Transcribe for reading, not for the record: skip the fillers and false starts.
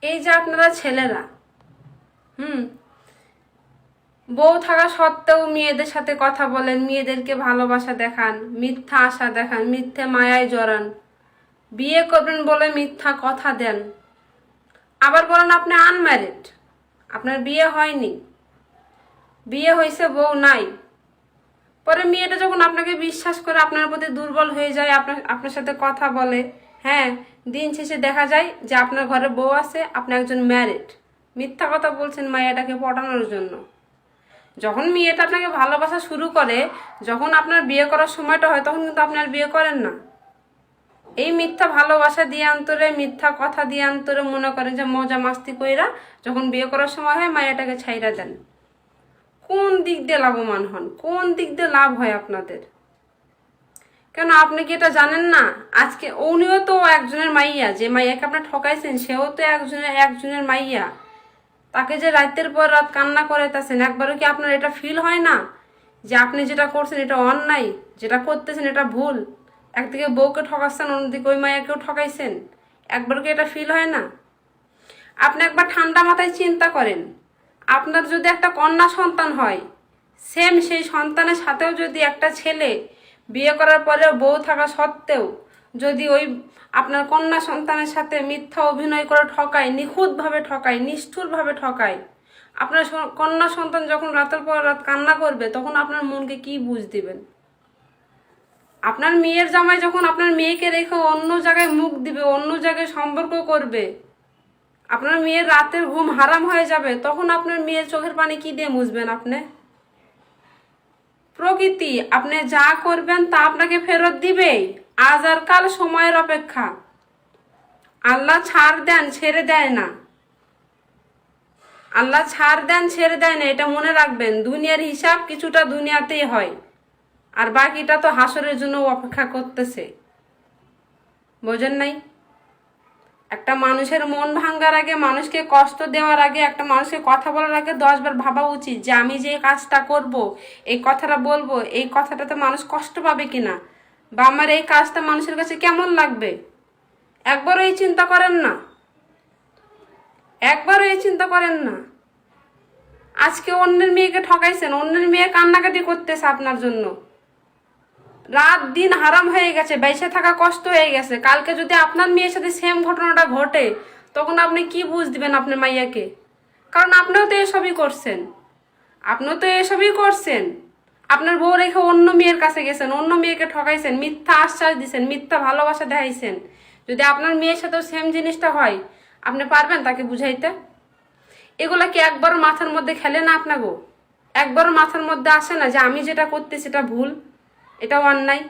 এই যে আপনারা ছেলেরা বউ থাকা সত্ত্বেও মেয়েদের সাথে কথা বলেন, মেয়েদেরকে ভালোবাসা দেখান, মিথ্যা আশা দেখান, মিথ্যে মায়ায় জড়ান, বিয়ে করবেন বলে মিথ্যা কথা দেন, আবার বলেন আপনি আনম্যারিড, আপনার বিয়ে হয়নি, বিয়ে হয়েছে বউ নাই। পরে মেয়েটা যখন আপনাকে বিশ্বাস করে আপনার প্রতি দুর্বল হয়ে যায়, আপনার সাথে কথা বলে, হ্যাঁ, দিন শেষে দেখা যায় যে আপনার ঘরে বউ আছে, আপনি একজন ম্যারিড। মিথ্যা কথা বলছেন মেয়েটাকে পটানোর জন্য। যখন মেয়েটা আপনাকে ভালোবাসা শুরু করে, যখন আপনার বিয়ে করার সময়টা হয়, তখন কিন্তু আপনি আর বিয়ে করেন না। এই মিথ্যা ভালোবাসা দিয়ে অন্তরে, মিথ্যা কথা দিয়ে অন্তরে মনে করেন যে মজা মাস্তি কইরা যখন বিয়ে করার সময় হয় মায়াটাকে ছাইরা দেন। কোন দিক দিয়ে লাভবান হন? কোন দিক দিয়ে লাভ হয় আপনাদের? কেন আপনি কি এটা জানেন না? আজকে উনিও তো একজনের মাইয়া, যে মাইয়াকে আপনি ঠকাইছেন সেও তো একজনের মাইয়া। তাকে যে রাতের পর রাত কান্না করাইতেছেন, একবারও কি আপনার এটা ফিল হয় না যে আপনি যেটা করছেন এটা অন্যায়, যেটা করতেছেন এটা ভুল? একদিকে বউকে ঠকাচ্ছেন, অন্যদিকে ওই মাইয়াকেও ঠকাইছেন। একবারও কি এটা ফিল হয় না? আপনি একবার ঠান্ডা মাথায় চিন্তা করেন, আপনার যদি একটা কন্যা সন্তান হয়, সেম সেই সন্তানের সাথেও যদি একটা ছেলে বিয়ে করার পরেও বউ থাকা সত্ত্বেও যদি ওই আপনার কন্যা সন্তানের সাথে মিথ্যা অভিনয় করে ঠকায়, নিখুঁতভাবে ঠকায়, নিষ্ঠুরভাবে ঠকায়, আপনার কন্যা সন্তান যখন রাতের পর রাত কান্না করবে, তখন আপনার মনকে কি বুঝ দিবেন? আপনার মেয়ের জামাই যখন আপনার মেয়েকে রেখে অন্য জায়গায় মুখ দিবে, অন্য জায়গায় সম্পর্ক করবে, আপনার মেয়ের রাতের ঘুম হারাম হয়ে যাবে, তখন আপনার মেয়ের চোখের পানি কি দিয়ে মুছবেন আপনি? প্রকৃতি আপনি যা করবেন তা আপনাকে ফেরত দিবেই, আজ আর কাল সময়ের অপেক্ষা। আল্লাহ ছাড় দেন, ছেড়ে দেয় না। আল্লাহ ছাড় দেন, ছেড়ে দেয় না, এটা মনে রাখবেন। দুনিয়ার হিসাব কিছুটা দুনিয়াতেই হয়, আর বাকিটা তো হাসরের জন্য অপেক্ষা করতেছে। বোঝেন নাই? একটা মানুষের মন ভাঙ্গার আগে, মানুষকে কষ্ট দেওয়ার আগে, একটা মানুষকে কথা বলার আগে 10 বার ভাবা উচিত যে আমি যে কাজটা করব, এই কথাটা বলবো, এই কথাটাতে মানুষ কষ্ট পাবে কিনা, বা আমার এই কাজটা মানুষের কাছে কেমন লাগবে। একবারও এই চিন্তা করেন না? একবারও এই চিন্তা করেন না? আজকে অন্যের মেয়েকে ঠকাইছেন, অন্যের মেয়ে কান্নাকাটি করতেছে আপনার জন্য, রাত দিন হারাম হয়ে গেছে, বেঁচে থাকা কষ্ট হয়ে গেছে। কালকে যদি আপনার মেয়ের সাথে সেম ঘটনাটা ঘটে, তখন আপনি কি বুঝ দিবেন আপনার মাইয়াকে? কারণ আপনিও তো এসবই করছেন, আপনিও তো এসবই করছেন। আপনার বউ রেখে অন্য মেয়ের কাছে গেছেন, অন্য মেয়েকে ঠকাইছেন, মিথ্যা আশ্বাস দিয়েছেন, মিথ্যা ভালোবাসা দেখাইছেন। যদি আপনার মেয়ের সাথেও সেম জিনিসটা হয়, আপনি পারবেন তাকে বুঝাইতে? এগুলা কি একবারও মাথার মধ্যে খেলে না আপনাগো? একবারও মাথার মধ্যে আসে না যে আমি যেটা করতেছি সেটা ভুল, এটা অন্যায়?